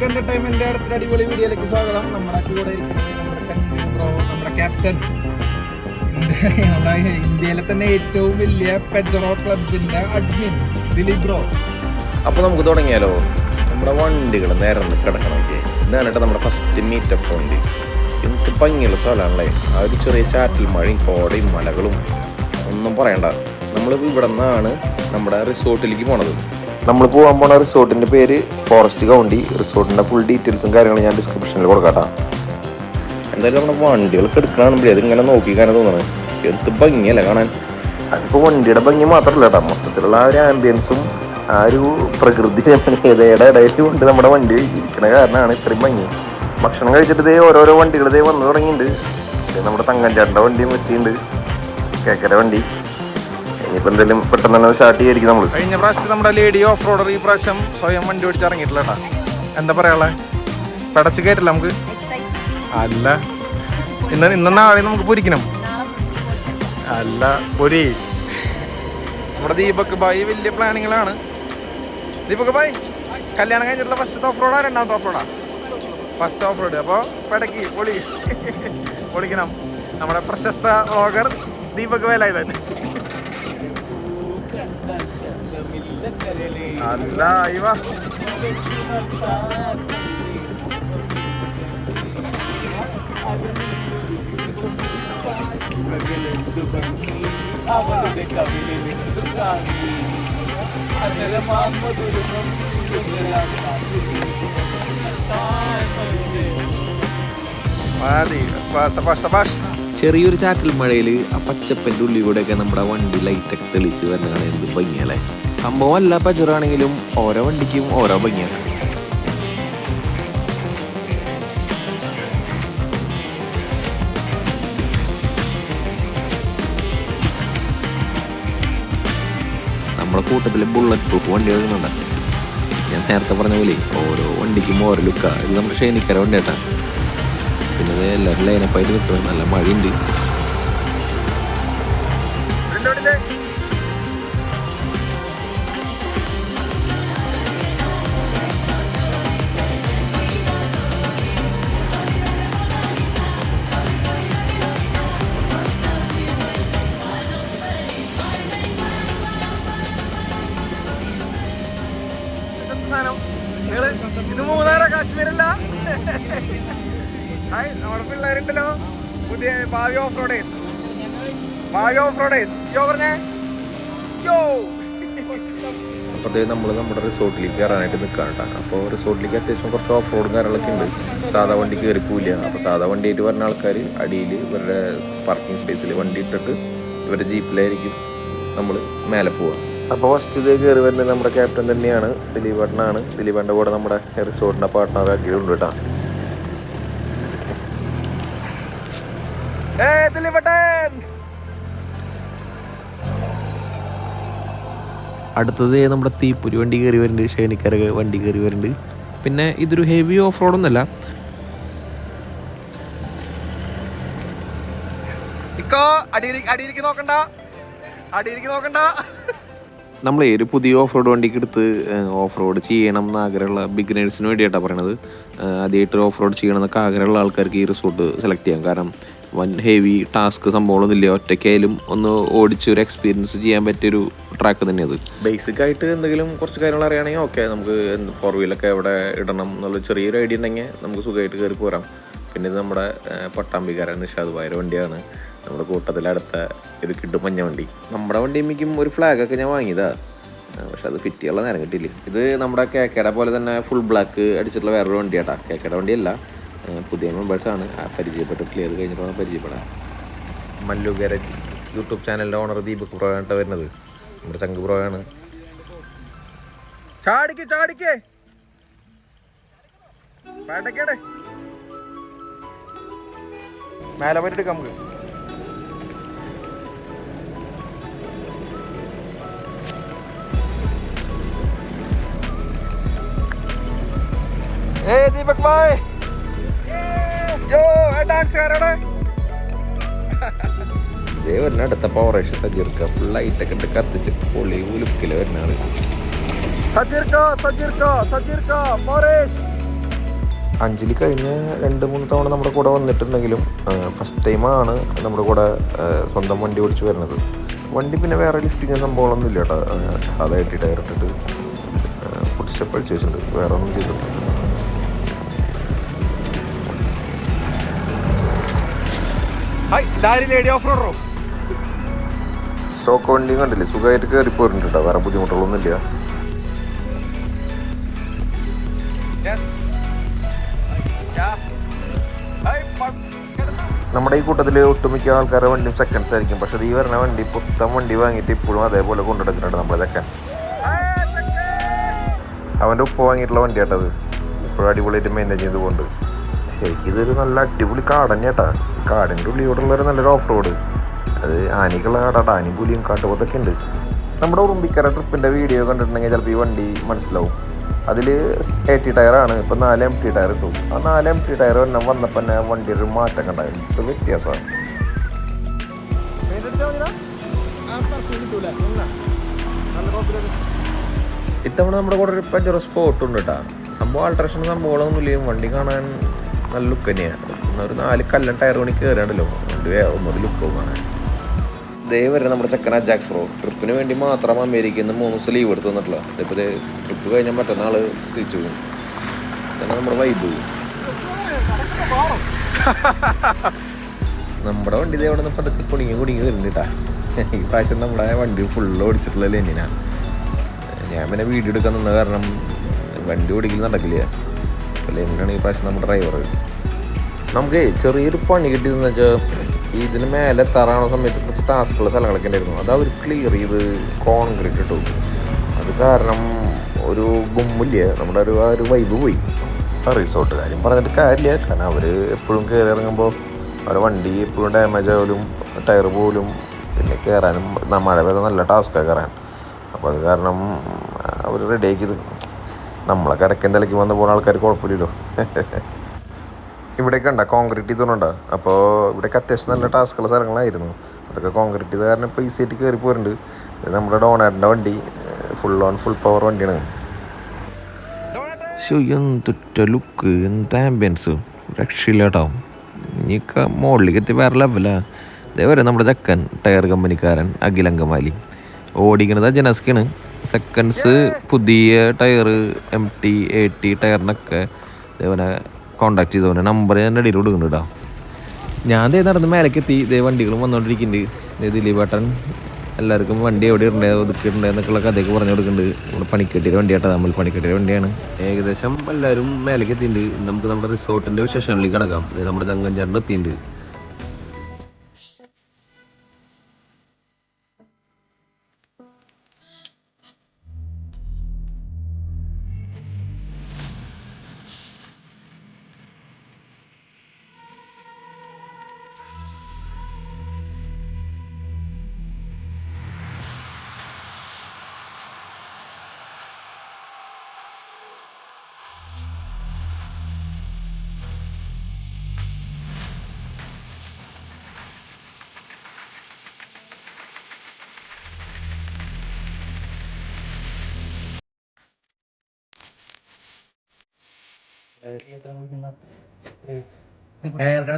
Deepak entertainment അടുത്ത അടിപൊളി വീഡിയോയിലേക്ക് സ്വാഗതം. നമ്മുടെ കൂടെ നമ്മുടെ ചങ്ങി ബ്രോ, നമ്മുടെ ക്യാപ്റ്റൻ, ഇന്ത്യയിലെ തന്നെ ഏറ്റവും വലിയ പെജറോ ക്ലബിന്റെ അഡ്മിൻ ദിലീപ് ബ്രോ. അപ്പോൾ നമുക്ക് തുടങ്ങിയാലോ? നമ്മുടെ വണ്ടികൾ നേരെ കിടക്കണമെങ്കിൽ ഇതാണ് നമ്മുടെ ഫസ്റ്റ് മീറ്റപ്പ് വണ്ടി. എന്ത് ഭംഗിയുള്ള സ്ഥലമാണല്ലേ. ആ ഒരു ചെറിയ ചാറ്റൽ മഴയും കോടയും മലകളും ഒന്നും പറയണ്ട. നമ്മൾ ഇവിടെ നിന്നാണ് നമ്മുടെ റിസോർട്ടിലേക്ക് പോണത്. നമ്മൾ പോകാൻ പോണ റിസോർട്ടിൻ്റെ പേര് ഫോറസ്റ്റ് കൗണ്ടി. റിസോർട്ടിൻ്റെ ഫുൾ ഡീറ്റെയിൽസും കാര്യങ്ങളും ഞാൻ ഡിസ്ക്രിപ്ഷനിൽ കൊടുക്കാം. എന്തായാലും നമ്മുടെ വണ്ടികളൊക്കെ എടുക്കണമെങ്കിൽ അതിങ്ങനെ നോക്കിക്കാനെ തോന്നണം. എന്ത് ഭംഗിയല്ലേ കാണാൻ. അതിപ്പോൾ വണ്ടിയുടെ ഭംഗി മാത്രമല്ല കേട്ടോ, മൊത്തത്തിലുള്ള ആ ഒരു ആംബിയൻസും ആ ഒരു പ്രകൃതി രമണീയതയുടെ ഇടയിലും ഉണ്ട് നമ്മുടെ വണ്ടി ഇരിക്കുന്ന കാരണമാണ് ഇത്രയും ഭംഗി. ഭക്ഷണം കഴിച്ചിട്ട് ഓരോരോ വണ്ടികൾ വന്നു തുടങ്ങിയിട്ടുണ്ട്. നമ്മുടെ തങ്കഞ്ചാറിൻ്റെ വണ്ടിയും വെച്ചിട്ടുണ്ട്, കേക്കര വണ്ടി. ഇനിയിപ്പോൾ എന്തെങ്കിലും പെട്ടെന്ന് തന്നെ സ്റ്റാർട്ട് ചെയ്യായിരിക്കും. നമ്മൾ കഴിഞ്ഞ പ്രാവശ്യം നമ്മുടെ ലേഡി ഓഫ് റോഡർ ഈ പ്രാവശ്യം സ്വയം വണ്ടി ഓടിച്ച് ഇറങ്ങിയിട്ടില്ല കേട്ടാ. എന്താ പറയാ, പടച്ച് കയറ്റില്ല നമുക്ക്. അല്ല ഇന്ന് നാളെ നമുക്ക് പൊരിക്കണം. അല്ല പൊരി. നമ്മുടെ ദീപക് ഭായി വലിയ പ്ലാനിങ്ങിലാണ്. ദീപക് ഭായ് കല്യാണം കഴിഞ്ഞിട്ടുള്ള ഫസ്റ്റ് ഓഫ് റോഡാ രണ്ടാമത്തെ ഓഫ് റോഡാ? First off road. അപ്പോൾ പടക്കി പൊളിക്കണം. നമ്മുടെ പ്രശസ്ത വ്ളോഗർ ദീപക് വേലായുധൻ. അല്ല ഇവ ചെറിയൊരു ചാറ്റൽ മഴയിൽ ആ പച്ചപ്പൻ്റെ ഉള്ളിൽ കൂടെയൊക്കെ നമ്മുടെ വണ്ടി ലൈറ്റൊക്കെ തെളിച്ച് വരുന്നതാണ്. എന്ത് ഭംഗിയല്ലേ. സംഭവം അല്ല പജറാണെങ്കിലും ഓരോ വണ്ടിക്കും ഓരോ ഭംഗിയാണ്. നമ്മുടെ കൂട്ടത്തിൽ ബുള്ളറ്റ് പ്രൂഫ് വണ്ടി വരുന്നുണ്ട്. ഞാൻ നേരത്തെ പറഞ്ഞ പോലെ ഓരോ വണ്ടിക്കും ഓരോ ലുക്കാണ്. ഇത് നമ്മുടെ ഷേനിക്കര വണ്ടി കേട്ടാ. പിന്നെ എല്ലാവരും ലൈനപ്പായിട്ട് നിൽക്കുന്നത്. നല്ല മഴയുണ്ട്. ഇത് മൂന്നാറോ കാശ്മീരല്ല. നമ്മുടെ പിള്ളേരുണ്ടല്ലോ പുതിയ ഭാവി ഓഫ് റോഡേഴ്സ്. യോ പറഞ്ഞേ യോ. അപ്പോൾ നമ്മൾ നമ്മുടെ റിസോർട്ടിലേക്ക് കയറാനായിട്ട് നിൽക്കുകയാണ് കേട്ടോ. അപ്പോൾ റിസോർട്ടിലേക്ക് അത്യാവശ്യം കുറച്ച് ഓഫ് റോഡും കാര്യങ്ങളൊക്കെ ഉണ്ട്. സാധാ വണ്ടി കയറി പോവില്ല. അപ്പോൾ സാധാ വണ്ടിയായിട്ട് വരുന്ന ആൾക്കാർ അടിയിൽ ഇവരുടെ പാർക്കിംഗ് സ്പേസിൽ വണ്ടി ഇട്ടിട്ട് ഇവരുടെ ജീപ്പിലായിരിക്കും നമ്മൾ മേലെ പോവുക. അപ്പോൾ ഫസ്റ്റ് ഇത് കയറി വരുന്നത് നമ്മുടെ ക്യാപ്റ്റൻ തന്നെയാണ്, ദിലീപേട്ടനാണ്. ദിലീപേട്ടൻ്റെ കൂടെ നമ്മുടെ റിസോർട്ടിൻ്റെ പാർട്ട്ണറാക്കിയിട്ടുണ്ട് കേട്ടോ. അടുത്തത് നമ്മുടെ തീപ്പൊരി വണ്ടി കയറി വരുന്നുണ്ട്, ഷേനിക്കര വണ്ടി കയറി വരുന്നുണ്ട്. പിന്നെ ഇതൊരു ഹെവി ഓഫ് റോഡൊന്നുമല്ല. നമ്മൾ ഒരു പുതിയ ഓഫ് റോഡ് വണ്ടിക്ക് എടുത്ത് ഓഫ് റോഡ് ചെയ്യണം എന്ന് ആഗ്രഹമുള്ള ബിഗിനേഴ്സിന് വേണ്ടിയിട്ടാണ് പറയണത്. ആദ്യമായിട്ട് ഓഫ് റോഡ് ചെയ്യണം എന്നൊക്കെ ആഗ്രഹമുള്ള ആൾക്കാർക്ക് ഈ റിസോർട്ട് സെലക്ട് ചെയ്യാം. കാരണം വൻ ഹെവി ടാസ്ക് സംഭവമൊന്നുമില്ല. ഒറ്റയ്ക്കായാലും ഒന്ന് ഓടിച്ച് ഒരു എക്സ്പീരിയൻസ് ചെയ്യാൻ പറ്റിയൊരു ട്രാക്ക് തന്നെയത്. ബേസിക് ആയിട്ട് എന്തെങ്കിലും കുറച്ച് കാര്യങ്ങൾ അറിയുകയാണെങ്കിൽ ഓക്കെ, നമുക്ക് ഫോർ വീലൊക്കെ എവിടെ ഇടണം എന്നുള്ള ചെറിയൊരു ഐഡിയ ഉണ്ടെങ്കിൽ നമുക്ക് സുഖമായിട്ട് കയറി പോരാം. പിന്നെ ഇത് നമ്മുടെ പട്ടാമ്പിക്കാരൻ നിഷാദ് ഭായിയുടെ വണ്ടിയാണ്. നമ്മുടെ കൂട്ടത്തിലടുത്ത ഒരു കിട്ടും മഞ്ഞ വണ്ടി. നമ്മുടെ വണ്ടിയുമ്പോഴേക്കും ഒരു ഫ്ലാഗൊക്കെ ഞാൻ വാങ്ങിയതാ, പക്ഷെ അത് ഫിറ്റ് ചെയ്യാനുള്ള നേരം കിട്ടിയില്ല. ഇത് നമ്മുടെ കേക്കയുടെ പോലെ തന്നെ ഫുൾ ബ്ലാക്ക് അടിച്ചിട്ടുള്ള വേറൊരു വണ്ടിയാട്ടാ. കേക്കയുടെ വണ്ടിയല്ല, പുതിയ മെമ്പേഴ്സാണ്. പരിചയപ്പെട്ട് ക്ലിയർ കഴിഞ്ഞിട്ട് വേണം പരിചയപ്പെടാൻ. മല്ലു ഗാരേജ് യൂട്യൂബ് ചാനലിൻ്റെ ഓണർ ദീപക് ബ്രോ ആണ് വരുന്നത്. നമ്മുടെ ചങ്ക് ബ്രോ ആണ്. മേലെ പോയിട്ട് എടുക്കാം നമുക്ക്. ദീപക് ഭായ് ഡാൻസുകാരോടെ അടുത്ത പവറേഷൻ സജീർക്ക ഫുൾ ലൈറ്റൊക്കെ ഇട്ട് കത്തിച്ച് പൊളി ഉലുക്കില് വരുന്നതാണ്. സജീർക്ക അഞ്ജലി കഴിഞ്ഞ 2-3 തവണ നമ്മുടെ കൂടെ വന്നിട്ടുണ്ടെങ്കിലും ഫസ്റ്റ് ടൈമാണ് നമ്മുടെ കൂടെ സ്വന്തം വണ്ടി ഓടിച്ച് വരുന്നത്. വണ്ടി പിന്നെ വേറെ ലിഫ്റ്റിങ് സംഭവങ്ങളൊന്നും ഇല്ല കേട്ടോ. അതായിട്ട് ടയർ ഇട്ടിട്ട് ഫുഡ് സ്റ്റെപ്പ് അടിച്ച് വെച്ചിട്ടുണ്ട്, വേറെ ഒന്നും ചെയ്തിട്ടില്ല. സ്റ്റോക്ക് വണ്ടിയും കണ്ടില്ലേ, സുഖമായിട്ട് കയറി പോരുന്നുണ്ട് കേട്ടോ, വേറെ ബുദ്ധിമുട്ടുകളൊന്നും ഇല്ല. നമ്മുടെ ഈ കൂട്ടത്തിൽ ഒട്ടുമിക്ക ആൾക്കാരുടെ വണ്ടിയും സെക്കൻഡ്സ് ആയിരിക്കും. പക്ഷെ ഈ വരുന്ന വണ്ടി പുത്തൻ വണ്ടി വാങ്ങിയിട്ട് ഇപ്പോഴും അതേപോലെ കൊണ്ടെടുക്കുന്നുണ്ട് നമ്മളെ ചെക്കൻ. അവൻ്റെ ഉപ്പ് വാങ്ങിയിട്ടുള്ള വണ്ടി കേട്ടത്, ഇപ്പോഴും അടിപൊളിയായിട്ട് മെയിൻറ്റെയിൻ ചെയ്തുകൊണ്ട്. ശരിക്കും ഇതൊരു നല്ല അടിപൊളി കാടൻ ചേട്ടാ. കാടിൻ്റെ ഉള്ളിയോടുള്ളൊരു നല്ലൊരു ഓഫ് റോഡ്. അത് ആനിക്കുള്ള കാടാട്ടോ, ആനയും പുലിയും കാട്ടുപോത്തൊക്കെ ഉണ്ട്. നമ്മുടെ ഉറുമ്പിക്കര ട്രിപ്പിൻ്റെ വീഡിയോ കണ്ടിട്ടുണ്ടെങ്കിൽ ചിലപ്പോൾ ഈ വണ്ടി മനസ്സിലാവും. അതിൽ 80 ടയറാണ്, ഇപ്പോൾ 4 MT ടയർ ഇട്ടു. ആ 4 MT ടയർ വന്നപ്പോൾ തന്നെ വണ്ടിയുടെ ഒരു മാറ്റം ഉണ്ടായിരുന്നു. ഇത് വ്യത്യാസമാണ്. ഇത്തവണ നമ്മുടെ കൂടെ ഒരു പഞ്ചർ സ്പോട്ട് ഉണ്ട് കേട്ടോ. സംഭവം ആൾട്രേഷൻ സംഭവങ്ങളൊന്നുമില്ല, വണ്ടി കാണാൻ നല്ല ലുക്ക് തന്നെയാണ്. ഒരു 4 കല്ലൻ ടയർ പണി കയറിയാണ്ടല്ലോ, വണ്ടി ഒന്നൊരു ലുക്കാവും കാണാൻ. ദയവ് വരെ നമ്മുടെ ചെക്കൻ അജാക്സ് പ്രോ ട്രിപ്പിന് വേണ്ടി മാത്രം അമേരിക്കയിൽ നിന്ന് 3 ദിവസം ലീവ് എടുത്ത് വന്നിട്ടില്ല. ഇതിപ്പോൾ ട്രിപ്പ് കഴിഞ്ഞാൽ മറ്റന്നാൾ തിരിച്ചു പോകും. തന്നെ നമ്മുടെ വൈബ് പോകും. നമ്മുടെ വണ്ടി ഇതേ അവിടെ നിന്ന് പതുക്കെ കുടുങ്ങി വരുന്നുണ്ട് കേട്ടാ. ഈ പ്രാവശ്യം നമ്മുടെ വണ്ടി ഫുള്ള് ഓടിച്ചിട്ടുള്ള ലെനിനാ. ഞാൻ പിന്നെ വീഡിയോ എടുക്കാൻ നിന്ന കാരണം വണ്ടി ഓടിക്കൽ നടക്കില്ല. അപ്പോൾ ലെനിനാണ് ഈ പ്രാവശ്യം നമ്മുടെ ഡ്രൈവർ. നമുക്ക് ചെറിയൊരു പണി കിട്ടിയതെന്ന് വെച്ചാൽ ഇതിന് മേലെ എത്താറാവുന്ന സമയത്ത് കുറച്ച് ടാസ്കുള്ള സ്ഥലങ്ങളൊക്കെ ഉണ്ടായിരുന്നു. അത് അവർ ക്ലിയർ ചെയ്ത് കോൺക്രീറ്റ് ഇട്ടു. അത് കാരണം ഒരു ഗുമ്മില്ല, നമ്മുടെ ആ ഒരു വൈബ് പോയി. റിസോർട്ട് കാര്യം പറഞ്ഞിട്ട് കാര്യമില്ല, കാരണം അവർ എപ്പോഴും കയറി ഇറങ്ങുമ്പോൾ അവരുടെ വണ്ടി എപ്പോഴും ഡാമേജ് ആയാലും ടയർ പോലും, പിന്നെ കയറാനും മഴ പെയ്ത നല്ല ടാസ്ക്കാണ് കയറാൻ. അപ്പോൾ അത് കാരണം അവർ റെഡിയാക്കിയത്. നമ്മളെ കിടക്കൻ തലയ്ക്ക് വന്ന് പോകുന്ന ആൾക്കാർ കുഴപ്പമില്ലല്ലോ. ഇവിടെയൊക്കെ ഉണ്ടോ കോൺക്രീറ്റ് ചെയ്തുകൊണ്ടുണ്ടോ. അപ്പോൾ ഇവിടെയൊക്കെ അത്യാവശ്യം നല്ല ടാസ്കുള്ള സ്ഥലങ്ങളായിരുന്നു. അതൊക്കെ കോൺക്രീറ്റ് ചെയ്ത് കാരണം ഇപ്പോൾ ഈസിയായിട്ട് കയറി പോരുന്നുണ്ട്. ഇത് നമ്മുടെ ഡോണേറ്റിൻ്റെ വണ്ടി ഫുൾ പവർ വണ്ടിയാണ്. എന്തൊറ്റ ലുക്ക്, എന്ത് ആംബിയൻസ്, രക്ഷയില്ല കേട്ടോ. ഇനി മുകളിലേക്ക് എത്തി വേറെ ലെവലാ. ഇതേവരെ നമ്മുടെ ചെക്കൻ ടയർ കമ്പനിക്കാരൻ അഖിലങ്കമാലി ഓടിക്കുന്നത് ജനസ്കാണ്. സെക്കൻഡ്സ് പുതിയ ടയർ MT 80 ടയറിനൊക്കെ ഇതേപോലെ കോണ്ടാക്ട് ചെയ്തോനെ നമ്പർ ഞാൻ ഇടയിൽ കൊടുക്കുന്നുണ്ട് കേട്ടോ. ഞാൻ ദേ നടന്ന് മേലേക്ക് എത്തി. ഇതേ വണ്ടികളും വന്നുകൊണ്ടിരിക്കുന്നുണ്ട്. ദിലീപേട്ടൻ എല്ലാവർക്കും വണ്ടി എവിടെ ഇടണ്ടേ ഒതുക്കിയിട്ടുണ്ട് എന്നൊക്കെയുള്ള കഥയൊക്കെ പറഞ്ഞു കൊടുക്കുന്നുണ്ട്. നമ്മുടെ പണിക്കെട്ടിയുടെ വണ്ടി കേട്ടോ, നമ്മൾ പണിക്കെട്ടിയുടെ വണ്ടിയാണ്. ഏകദേശം എല്ലാവരും മേലേക്ക് എത്തിയിട്ടുണ്ട്. നമുക്ക് നമ്മുടെ റിസോർട്ടിൻ്റെ വിശേഷങ്ങളിലേക്ക് കിടക്കാം. നമ്മുടെ ചങ്ങഞ്ചാറിൻ്റെ എത്തിയിട്ടുണ്ട്.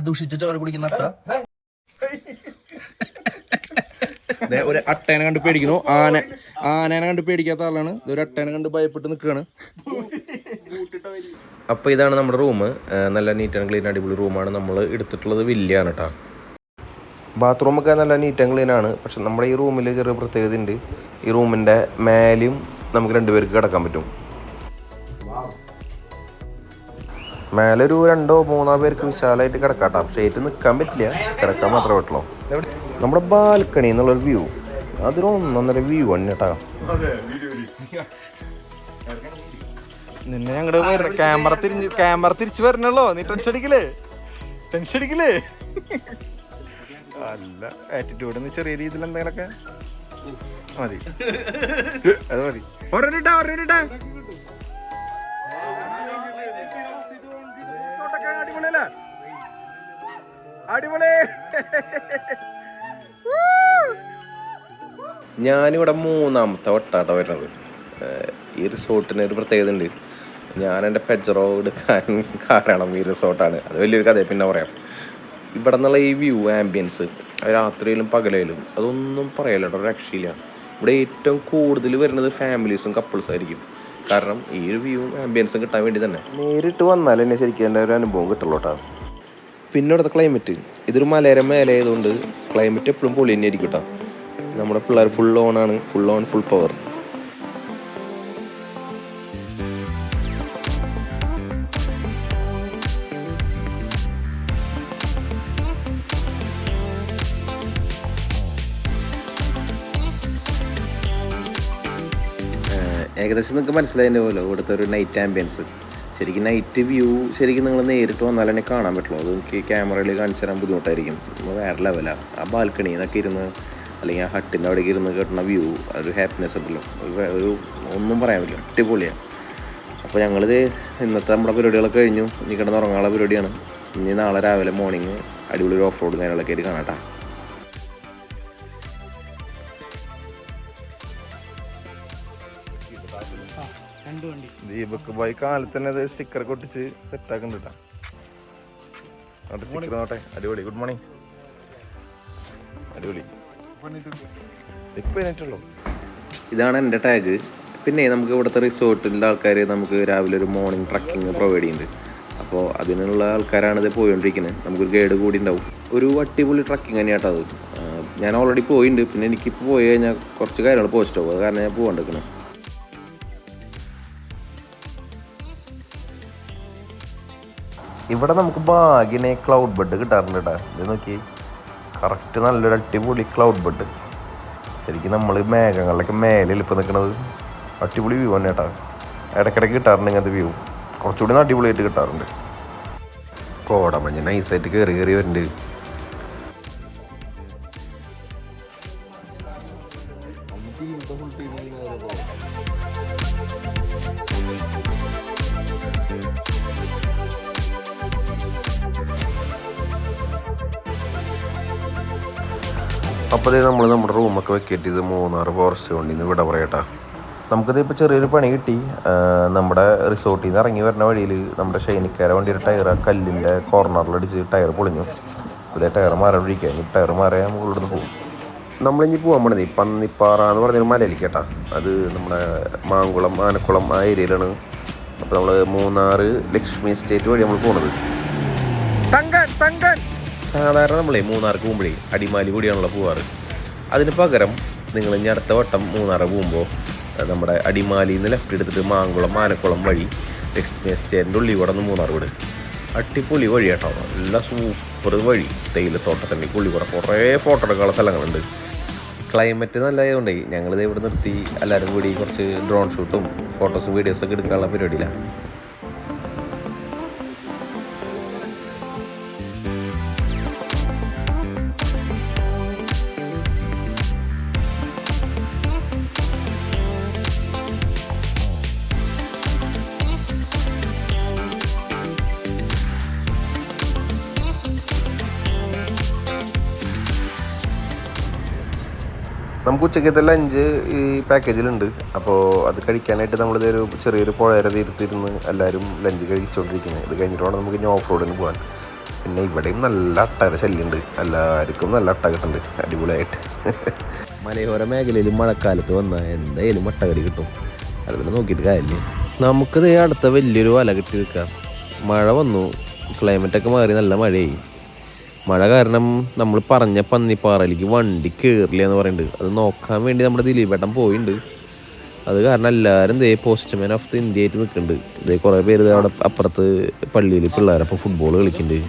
ദൂഷിച്ച ചോര കുടിക്കുന്ന ഒരു അട്ടേനെ കണ്ട് പേടിക്കുന്നു. ആനേനെ കണ്ട് പേടിക്കാത്ത ആളാണ്. ഒരു അട്ടേനെ കണ്ട് ഭയപ്പെട്ട് നിൽക്കുകയാണ്. അപ്പോൾ ഇതാണ് നമ്മുടെ റൂം. നല്ല നീറ്റ് ആൻഡ് ക്ലീൻ അടിപൊളി റൂമാണ്. നമ്മൾ എടുത്തിട്ടുള്ളത് വില്ലാണ് കേട്ടോ. ബാത്റൂമൊക്കെ നല്ല നീറ്റ് ആൻഡ് ക്ലീൻ ആണ്. പക്ഷെ നമ്മുടെ ഈ റൂമിൽ ചെറിയ പ്രത്യേകത ഉണ്ട്. ഈ റൂമിൻ്റെ മേലെയും നമുക്ക് 2 പേർക്ക് കിടക്കാൻ പറ്റും. മേലെ ഒരു 2-3 പേർക്ക് വിശാലമായിട്ട് കിടക്കാട്ടോ. പക്ഷേ ഏറ്റവും നിൽക്കാൻ പറ്റില്ല, കിടക്കാൻ മാത്രമേ പറ്റുള്ളൂ. നമ്മുടെ ബാൽക്കണി എന്നുള്ളൊരു വ്യൂ, അതൊരു 1-1.5 വ്യൂ ആണ് കേട്ടോ. നിന്നെ ഞങ്ങളുടെ ക്യാമറ തിരിച്ചു വരണല്ലോ. നീ ടെൻഷൻ അടിക്കില്ലേ അല്ല, ആറ്റിറ്റ്യൂഡ് ചെറിയ രീതിയിൽ എന്തെങ്കിലൊക്കെ മതി. അത് മതി. അടിപൊളി. ഞാനിവിടെ 3ാമത്തെ വട്ടാട്ടോ വരുന്നത്. ഈ റിസോർട്ടിന് ഒരു പ്രത്യേകത ഉണ്ട്. ഞാൻ എൻ്റെ പെജറോ എടുക്കാൻ കാരണം ഈ റിസോർട്ടാണ്. അത് വലിയൊരു കഥ പിന്നെ പറയാം. ഇവിടെ നിന്നുള്ള ഈ വ്യൂ ആംബിയൻസ് രാത്രിയിലും പകലയിലും അതൊന്നും പറയല്ലോ, ഒരു രക്ഷയില്ല. ഇവിടെ ഏറ്റവും കൂടുതൽ വരുന്നത് ഫാമിലീസും കപ്പിൾസും ആയിരിക്കും. കാരണം ഈ ഒരു വ്യൂ ആംബിയൻസും കിട്ടാൻ വേണ്ടി തന്നെ നേരിട്ട് വന്നാൽ തന്നെ ശരിക്കും എൻ്റെ ഒരു അനുഭവം കിട്ടുള്ളൂ കേട്ടോ. പിന്നെ ഇവിടുത്തെ ക്ലൈമറ്റ്, ഇതൊരു മലയുടെ മേലെ ആയതുകൊണ്ട് ക്ലൈമറ്റ് എപ്പോഴും പൊളി തന്നെ ആയിരിക്കും കേട്ടോ. നമ്മുടെ പിള്ളേർ ഫുൾ ഓൺ ഫുൾ പവർ. ഏകദേശം നിങ്ങൾക്ക് മനസ്സിലായതിൻ്റെ പോലെ ഇവിടുത്തെ ഒരു നൈറ്റ് ആംബിയൻസ്. ശരിക്കും നൈറ്റ് വ്യൂ ശരിക്കും നിങ്ങൾ നേരിട്ട് വന്നാൽ തന്നെ കാണാൻ പറ്റുള്ളൂ. അത് എനിക്ക് ക്യാമറയിൽ കാണിച്ചു തരാൻ ബുദ്ധിമുട്ടായിരിക്കും. വേറെ ലെവലാണ്. ആ ബാൽക്കണിയിൽ നിന്നൊക്കെ ഇരുന്ന് അല്ലെങ്കിൽ ആ ഹട്ടിൻ്റെ അവിടേക്ക് ഇരുന്ന് കിട്ടുന്ന വ്യൂ, ഒരു ഹാപ്പിനെസ് ഉണ്ടല്ലോ, ഒരു ഒന്നും പറയാൻ പറ്റില്ല, അടിപൊളിയാണ്. അപ്പോൾ ഞങ്ങളിത് ഇന്നത്തെ നമ്മുടെ പരിപാടികളൊക്കെ കഴിഞ്ഞു. ഇനി കിടന്ന് ഉറങ്ങാനുള്ള പരിപാടിയാണ്. ഇനി നാളെ രാവിലെ മോർണിംഗ് അടിപൊളി ഒരു ഓഫ് റോഡ് കാര്യങ്ങളൊക്കെ ആയിട്ട് കാണാം. ദീപക് ബൈ കാലത്ത് തന്നെ സ്റ്റിക്കർ കൊട്ടിച്ച് സെറ്റാക്കുന്നുണ്ട്. സ്റ്റിക്കർ നോട്ടെ, അടിപൊളി. ഗുഡ് മോർണിംഗ്, അടിപൊളി. ഇപ്പം ഇതാണ് എൻ്റെ ടാഗ്. പിന്നെ നമുക്ക് ഇവിടുത്തെ റിസോർട്ടിൻ്റെ ആൾക്കാർ നമുക്ക് രാവിലെ ഒരു മോർണിംഗ് ട്രക്കിങ് പ്രൊവൈഡ് ചെയ്യുന്നുണ്ട്. അപ്പോൾ അതിനുള്ള ആൾക്കാരാണ് ഇത് പോയിക്കൊണ്ടിരിക്കുന്നത്. നമുക്കൊരു ഗൈഡ് കൂടി ഉണ്ടാവും. ഒരു അടിപൊളി ട്രക്കിങ് തന്നെയാട്ടോ അത്. ഞാൻ ഓൾറെഡി പോയിട്ടുണ്ട്. പിന്നെ എനിക്കിപ്പോൾ പോയി കഴിഞ്ഞാൽ കുറച്ച് കാര്യങ്ങൾ പോസ്റ്റ് ആവും. അത് കാരണം ഞാൻ പോകാണ്ടിരിക്കണം. ഇവിടെ നമുക്ക് ഭാഗ്യനെ ക്ലൗഡ് ബെഡ് കിട്ടാറുണ്ട് കേട്ടോ. ഇത് നോക്കി, കറക്റ്റ് നല്ലൊരു അടിപൊളി ക്ലൗഡ് ബെഡ്. ശരിക്കും നമ്മൾ മേഘങ്ങളിലൊക്കെ മേലെ ഇപ്പോൾ നിൽക്കുന്നത് അടിപൊളി വ്യൂ തന്നെ കേട്ടോ. ഇടയ്ക്കിടയ്ക്ക് കിട്ടാറുണ്ട് ഇങ്ങനത്തെ വ്യൂ. കുറച്ചുകൂടി അടിപൊളിയായിട്ട് കിട്ടാറുണ്ട്. കോടമഞ്ഞ് നൈസായിട്ട് കയറി വരുന്നുണ്ട്. അപ്പോൾ നമ്മൾ നമ്മുടെ റൂമൊക്കെ വെക്കേറ്റ് ചെയ്ത് മൂന്നാർ ഫോറസ്റ്റ് കൊണ്ടിൽ നിന്ന് ഇവിടെ പറയട്ടാ. നമുക്കിത് ഇപ്പോൾ ചെറിയൊരു പണി കിട്ടി. നമ്മുടെ റിസോർട്ടിൽ നിന്ന് ഇറങ്ങി വരുന്ന വഴിയിൽ നമ്മുടെ ഷൈനിക്കാര വണ്ടിയുടെ ടയർ ആ കല്ലിൻ്റെ കോർണറിലടിച്ച് ടയർ പൊളിഞ്ഞു. ഇതേ ടയർ മാറാണ്ടിരിക്കുക. ഇനി ടയർ മാറിയാൽ നമുക്ക് ഇവിടുന്ന് പോകും. നമ്മളിഞ്ഞ് പോകാൻ പോണത് ഈ പന്നിപ്പാറ എന്ന് പറഞ്ഞൊരു മലയിലേക്ക് കേട്ടാ. അത് നമ്മുടെ മാങ്കുളം ആനക്കുളം ആ ഏരിയയിലാണ്. അപ്പോൾ നമ്മൾ മൂന്നാർ ലക്ഷ്മി എസ്റ്റേറ്റ് വഴി നമ്മൾ പോകുന്നത്. സാധാരണ നമ്മളെ മൂന്നാർക്ക് പോകുമ്പോഴേ അടിമാലി കൂടിയാണല്ലോ പോവാറ്. അതിന് പകരം നിങ്ങൾ ഇനി അടുത്ത വട്ടം മൂന്നാറ് പോകുമ്പോൾ നമ്മുടെ അടിമാലിയിൽ നിന്ന് ലെഫ്റ്റ് എടുത്തിട്ട് മാങ്കുളം ആനക്കുളം വഴി ലക്ഷ്മി എസ്റ്റേറ്റിൻ്റെ ഉള്ളിൽ കൂടെ ഒന്ന് മൂന്നാർ വിട്. അടിപൊളി വഴി കേട്ടോ, നല്ല സൂപ്പർ വഴി. തേയിലത്തോട്ടത്തിൻ്റെ ഉള്ളിൽ കൂടെ കുറേ ഫോട്ടോ എടുക്കാനുള്ള സ്ഥലങ്ങളുണ്ട്. ക്ലൈമറ്റ് നല്ലതായതുകൊണ്ടേ ഞങ്ങളിത് ഇവിടെ നിർത്തി എല്ലാവരും കൂടി കുറച്ച് ഡ്രോൺ ഷൂട്ടും ഫോട്ടോസും വീഡിയോസൊക്കെ എടുക്കാനുള്ള പരിപാടിയിലാണ്. നമുക്ക് ഉച്ചക്കത്തെ ലഞ്ച് ഈ പാക്കേജിലുണ്ട്. അപ്പോൾ അത് കഴിക്കാനായിട്ട് നമ്മളിതൊരു ചെറിയൊരു പുഴയുടെ തീരത്തിരുന്ന് എല്ലാവരും ലഞ്ച് കഴിച്ചുകൊണ്ടിരിക്കുന്നത്. ഇത് കഴിഞ്ഞിട്ട് വേണം നമുക്ക് ഇനി ഓഫ് റോഡിന് പോകാൻ. പിന്നെ ഇവിടെയും നല്ല അട്ടയുടെ ശല്യമുണ്ട്. എല്ലാവർക്കും നല്ല അട്ട കിട്ടുന്നുണ്ട് അടിപൊളിയായിട്ട്. മലയോര മേഖലയിൽ മഴക്കാലത്ത് വന്നാൽ എന്തായാലും അട്ടകടി കിട്ടും. അത് പിന്നെ നോക്കിയിട്ട് കാര്യമില്ല. നമുക്കിത് അടുത്ത വലിയൊരു വല കിട്ടി നിൽക്കാം. മഴ വന്നു, ക്ലൈമറ്റൊക്കെ മാറി, നല്ല മഴയായി. മഴ കാരണം നമ്മൾ പറഞ്ഞ പന്നിപ്പാറയിലേക്ക് വണ്ടി കയറില്ല എന്ന് പറയുന്നുണ്ട്. അത് നോക്കാൻ വേണ്ടി നമ്മുടെ ദിലീപേട്ടൻ പോയിട്ടുണ്ട്. അത് കാരണം എല്ലാവരും ദേ പോസ്റ്റ്മാൻ ഓഫ് ദി ഇന്ത്യ ആയിട്ട് നിൽക്കുന്നുണ്ട്. ഇതേ കുറേ പേര് അവിടെ അപ്പുറത്ത് പള്ളിയിൽ പിള്ളേരപ്പോൾ ഫുട്ബോൾ കളിക്കുന്നുണ്ട്.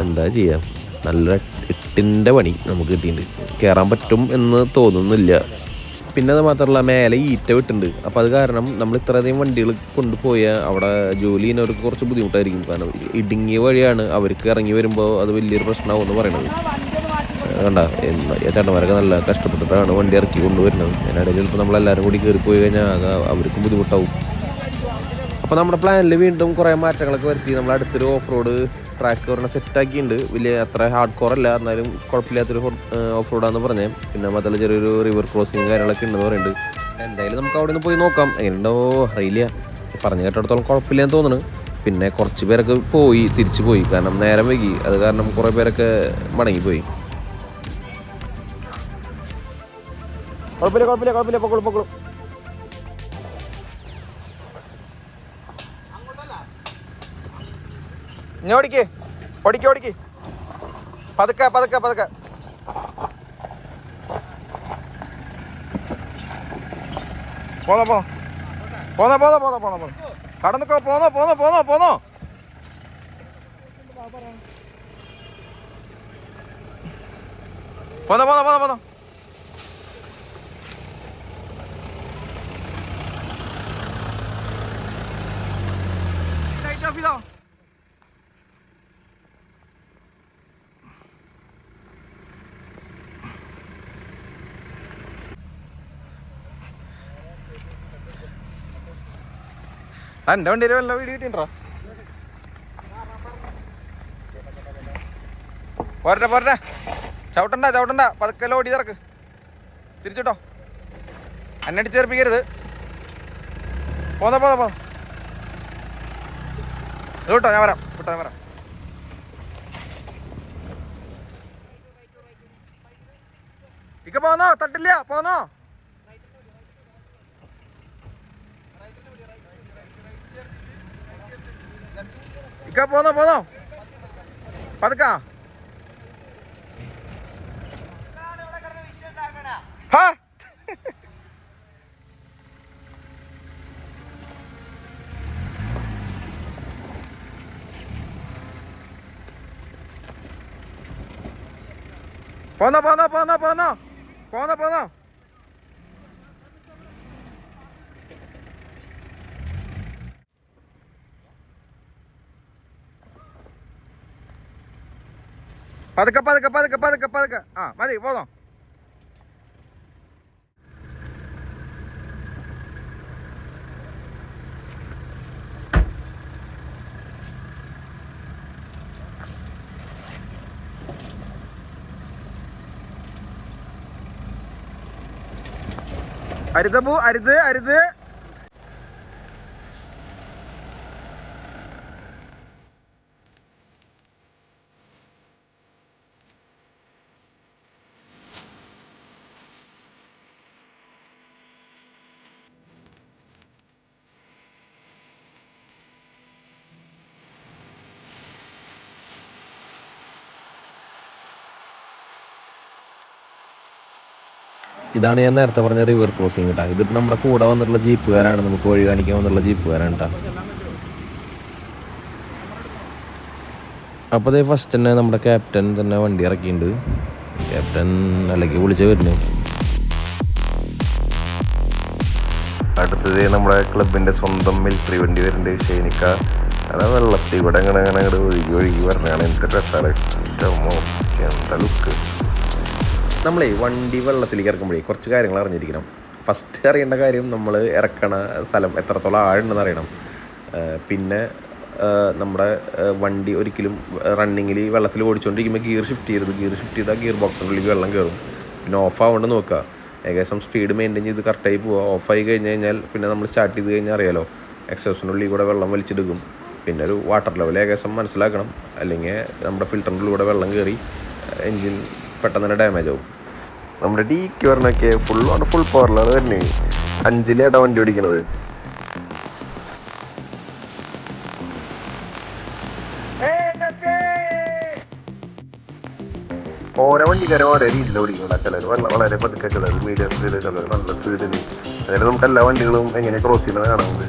എന്താ ചെയ്യുക, നല്ല 8ൻ്റെ പണി നമുക്ക് കിട്ടിയിട്ടുണ്ട്. കയറാൻ പറ്റും എന്ന് തോന്നുന്നില്ല. പിന്നെ അത് മാത്രമല്ല മേലെ ഈറ്റ വിട്ടുണ്ട്. അപ്പോൾ അത് കാരണം നമ്മൾ ഇത്രയധികം വണ്ടികൾ കൊണ്ടുപോയാൽ അവിടെ ജോലി ചെയ്യുന്നവർക്ക് കുറച്ച് ബുദ്ധിമുട്ടായിരിക്കും. കാരണം ഇടുങ്ങിയ വഴിയാണ്. അവർക്ക് ഇറങ്ങി വരുമ്പോൾ അത് വലിയൊരു പ്രശ്നമാകുമെന്ന് പറയണത്. കണ്ട ചേട്ടന്മാരൊക്കെ നല്ല കഷ്ടപ്പെട്ടിട്ടാണ് വണ്ടി ഇറക്കി കൊണ്ടുവരുന്നത്. അതിനിടയിൽ ചിലപ്പോൾ നമ്മളെല്ലാവരും കൂടി കയറിപ്പോയി കഴിഞ്ഞാൽ അവർക്കും ബുദ്ധിമുട്ടാവും. അപ്പോൾ നമ്മുടെ പ്ലാനിൽ വീണ്ടും കുറേ മാറ്റങ്ങളൊക്കെ വരുത്തി. നമ്മൾ അടുത്തൊരു ഓഫ് റോഡ് ട്രാക്ക് പറഞ്ഞാൽ സെറ്റാക്കിയിട്ടുണ്ട്. വലിയ അത്ര ഹാർഡ് കോർ അല്ല, എന്നാലും കുഴപ്പമില്ലാത്തൊരു ഓഫ് റോഡാണെന്ന് പറഞ്ഞത്. പിന്നെ മാത്രമല്ല ചെറിയൊരു റിവർ ക്രോസിങ് കാര്യങ്ങളൊക്കെ ഉണ്ടെന്ന് പറയുന്നുണ്ട്. എന്തായാലും നമുക്ക് അവിടെ നിന്ന് പോയി നോക്കാം. എങ്ങനെയുണ്ടോ അറിയില്ല. പറഞ്ഞു കേട്ടിടത്തോളം കുഴപ്പമില്ലെന്ന് തോന്നുന്നു. പിന്നെ കുറച്ച് പേരൊക്കെ പോയി, തിരിച്ചു പോയി, കാരണം നേരം വൈകി. അത് കാരണം കുറേ പേരൊക്കെ മടങ്ങിപ്പോയി. കുഴപ്പമില്ല പൊക്കളും. ഇനി ഓടിക്ക് പതുക്കെ പോന്നോ കടന്നോ പോന്നോ എൻ്റെ വണ്ടിയിൽ വല്ല വീട് കിട്ടിട്ടോ. പോരട്ടെ ചവിട്ടണ്ട പതുക്കെല്ലാം ഓടി തിറക്ക്. തിരിച്ചിട്ടോ, അന്നടി ചേർപ്പിക്കരുത്. പോന്നോ കേട്ടോ, ഞാൻ വരാം. ഇക്ക പോന്നോ, തട്ടില്ല, പോന്നോ. ഇക്ക പോന്നോ പതുക്കാ. പോന്നോ പതുക്കെ. ആ മതി, പോന്നോ. അരുത്. ഇതാണ് ഞാൻ നേരത്തെ പറഞ്ഞ റിവർ ക്രോസിങ് കേട്ടോ. ഇതിപ്പോൾ നമ്മുടെ കൂടെ വന്നിട്ടുള്ള ജീപ്പുകാരാണ്, നമുക്ക് വഴി കാണിക്കാൻ വന്നിട്ടുള്ള ജീപ്പുകാരാണ് കേട്ടോ. അപ്പോൾ അതേ ഫസ്റ്റ് തന്നെ നമ്മുടെ ക്യാപ്റ്റൻ തന്നെ വണ്ടി ഇറക്കിയിട്ടുണ്ട്. ക്യാപ്റ്റൻ അല്ലെങ്കിൽ വിളിച്ച് വരുന്നു. അടുത്തത് നമ്മുടെ ക്ലബിൻ്റെ സ്വന്തം മിലിറ്ററി വണ്ടി വരുന്നുണ്ട്, ഷൈനിക്ക. അതാ വെള്ളത്തിൽ കൂടെ അങ്ങനെ ഒഴുകി പറഞ്ഞാണ്. എന്ത് രസമാണ്, എന്താ ലുക്ക്. നമ്മളെ വണ്ടി വെള്ളത്തിലേക്ക് ഇറക്കുമ്പോഴേ കുറച്ച് കാര്യങ്ങൾ അറിഞ്ഞിരിക്കണം. ഫസ്റ്റ് അറിയേണ്ട കാര്യം, നമ്മൾ ഇറക്കണ സ്ഥലം എത്രത്തോളം ആഴുണ്ടെന്ന് അറിയണം. പിന്നെ നമ്മുടെ വണ്ടി ഒരിക്കലും റണ്ണിങ്ങിൽ വെള്ളത്തിൽ ഓടിച്ചുകൊണ്ടിരിക്കുമ്പോൾ ഗിയർ ഷിഫ്റ്റ് ചെയ്താൽ ഗിയർ ബോക്സിനുള്ളിലേക്ക് വെള്ളം കയറും. പിന്നെ ഓഫ് ആവേണ്ട നോക്കുക. ഏകദേശം സ്പീഡ് മെയിൻറ്റെയിൻ ചെയ്ത് കറക്റ്റായി പോവുക. ഓഫായി കഴിഞ്ഞാൽ പിന്നെ നമ്മൾ സ്റ്റാർട്ട് ചെയ്ത് കഴിഞ്ഞാൽ അറിയാലോ, എക്സോസിനുള്ളിൽ കൂടെ വെള്ളം വലിച്ചെടുക്കും. പിന്നെ ഒരു വാട്ടർ ലെവൽ ഏകദേശം മനസ്സിലാക്കണം, അല്ലെങ്കിൽ നമ്മുടെ ഫിൽറ്ററിൻ്റെ ഉള്ളിലൂടെ വെള്ളം കയറി എൻജിൻ പെട്ടെന്ന് തന്നെ ഡാമേജ് ആവും. നമ്മുടെ ഡിക്ക് പറഞ്ഞൊക്കെ ഫുൾ പവറിലാണ് വരുന്നത്. 5-ലേട്ടാ വണ്ടി ഓടിക്കണത്. ഓരോ വണ്ടിക്കാരും ഓരോ രീതിയിൽ ഓടിക്കണം. ചിലർ വളരെ പതുക്കെ, ചിലർ മീഡിയം സ്പീഡ്, ചിലർ നല്ല സ്പീഡിൽ. അതായത് നമുക്ക് എല്ലാ വണ്ടികളും എങ്ങനെ ക്രോസ് ചെയ്യുന്നത് കാണാറുണ്ട്.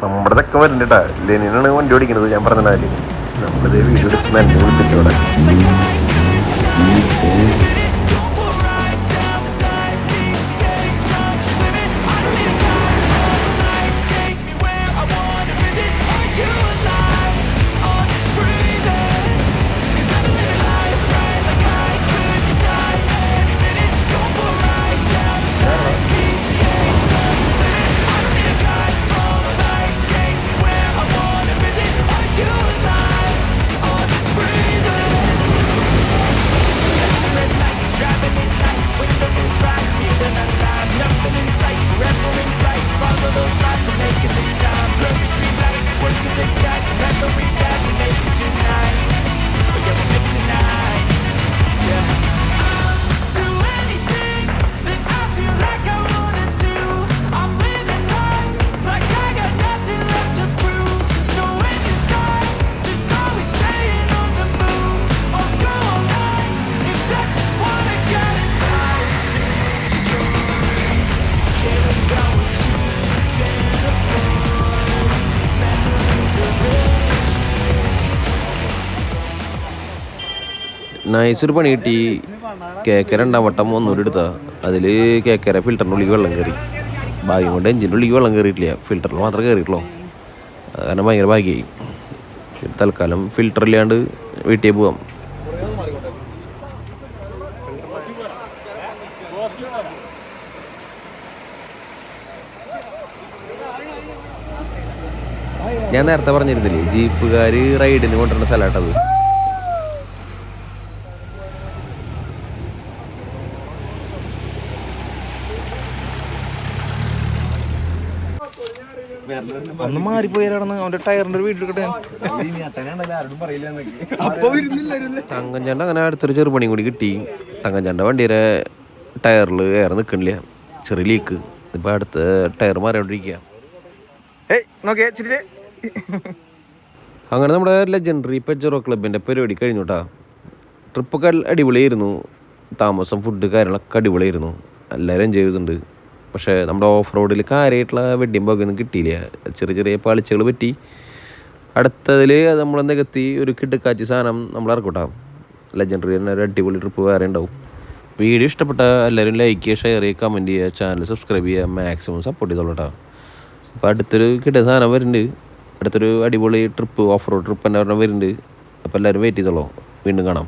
നമ്മുടെ തക്ക വരുന്നുണ്ടാ. ലെനിനാണ് വണ്ടി ഓടിക്കുന്നത്. ഞാൻ പറഞ്ഞാല് നമ്മളിത് വീഡിയോ എടുത്ത് തന്നെ വിളിച്ചിട്ട് ഇവിടെ നൈസ് ഒരു പണി കിട്ടി. കേക്കര 2ാം വട്ടം ഒന്നുകൂടി എടുത്താ. അതിൽ കേക്കര ഫിൽറ്ററിൻ്റെ ഉള്ളിൽ വെള്ളം കയറി. ഭാഗ്യം കൊണ്ട് എഞ്ചിൻ്റെ ഉള്ളിൽ വെള്ളം കയറിയിട്ടില്ല, ഫിൽറ്ററിൽ മാത്രമേ കയറിയിട്ടുള്ളൂ. അത് കാരണം ഭയങ്കര ഭാഗ്യമായി. തൽക്കാലം ഫിൽറ്റർ ഇല്ലാണ്ട് വീട്ടിൽ പോവാം. ഞാൻ നേരത്തെ പറഞ്ഞിരുന്നില്ലേ ജീപ്പുകാർ റൈഡിന് കൊണ്ടുവരുന്ന സ്ഥലമായിട്ടത്. ഒന്ന് മാറിപ്പോയാലാണ് അവന്റെ ടയറിന്റെ ഒരു വീട്ടിൽ കിട്ടാൻ. തങ്കഞ്ചേണ്ട അങ്ങനെ അടുത്തൊരു ചെറുപണിയും കൂടി കിട്ടി. തങ്കഞ്ചേണ്ട വണ്ടിയുടെ ടയറിൽ ഏറെ നിൽക്കണില്ല, ചെറിയ ലീക്ക്. ഇപ്പം അടുത്ത ടയർ മാറിക്കൊണ്ടിരിക്കുക. അങ്ങനെ നമ്മുടെ ലെജൻഡറി പെജറോ ക്ലബിൻ്റെ പരിപാടി കഴിഞ്ഞു കേട്ടോ. ട്രിപ്പൊക്കെ അടിപൊളിയായിരുന്നു. താമസം, ഫുഡ്, കാര്യങ്ങളൊക്കെ അടിപൊളിയായിരുന്നു. എല്ലാവരും എൻജോയ് ചെയ്തിട്ടുണ്ട്. പക്ഷേ നമ്മുടെ ഓഫ് റോഡിൽ കാര്യമായിട്ടുള്ള വെഡ്ഡിങ് ബോഗൊന്നും കിട്ടിയില്ല. ചെറിയ ചെറിയ പാളിച്ചകൾ പറ്റി. അടുത്തതിൽ അത് നമ്മൾ നികത്തി ഒരു കിടുക്കാച്ചി സാധനം നമ്മൾ ഇറക്കൂട്ടാ. ലെജൻഡറി തന്നെ ഒരു അടിപൊളി ട്രിപ്പ് വേറെ ഉണ്ടാവും. വീഡിയോ ഇഷ്ടപ്പെട്ട എല്ലാവരും ലൈക്ക് ചെയ്യുക, ഷെയർ ചെയ്യുക, കമൻറ്റ് ചെയ്യുക, ചാനൽ സബ്സ്ക്രൈബ് ചെയ്യുക, മാക്സിമം സപ്പോർട്ട് ചെയ്തോളൂ കേട്ടോ. അപ്പോൾ അടുത്തൊരു കിട്ടിയ സാധനം വരുന്നുണ്ട്. അടുത്തൊരു അടിപൊളി ട്രിപ്പ്, ഓഫ് റോഡ് ട്രിപ്പ് തന്നെ പറഞ്ഞാൽ വരുന്നുണ്ട്. അപ്പോൾ എല്ലാവരും വെയിറ്റ് ചെയ്തോളൂ. വീണ്ടും കാണാം.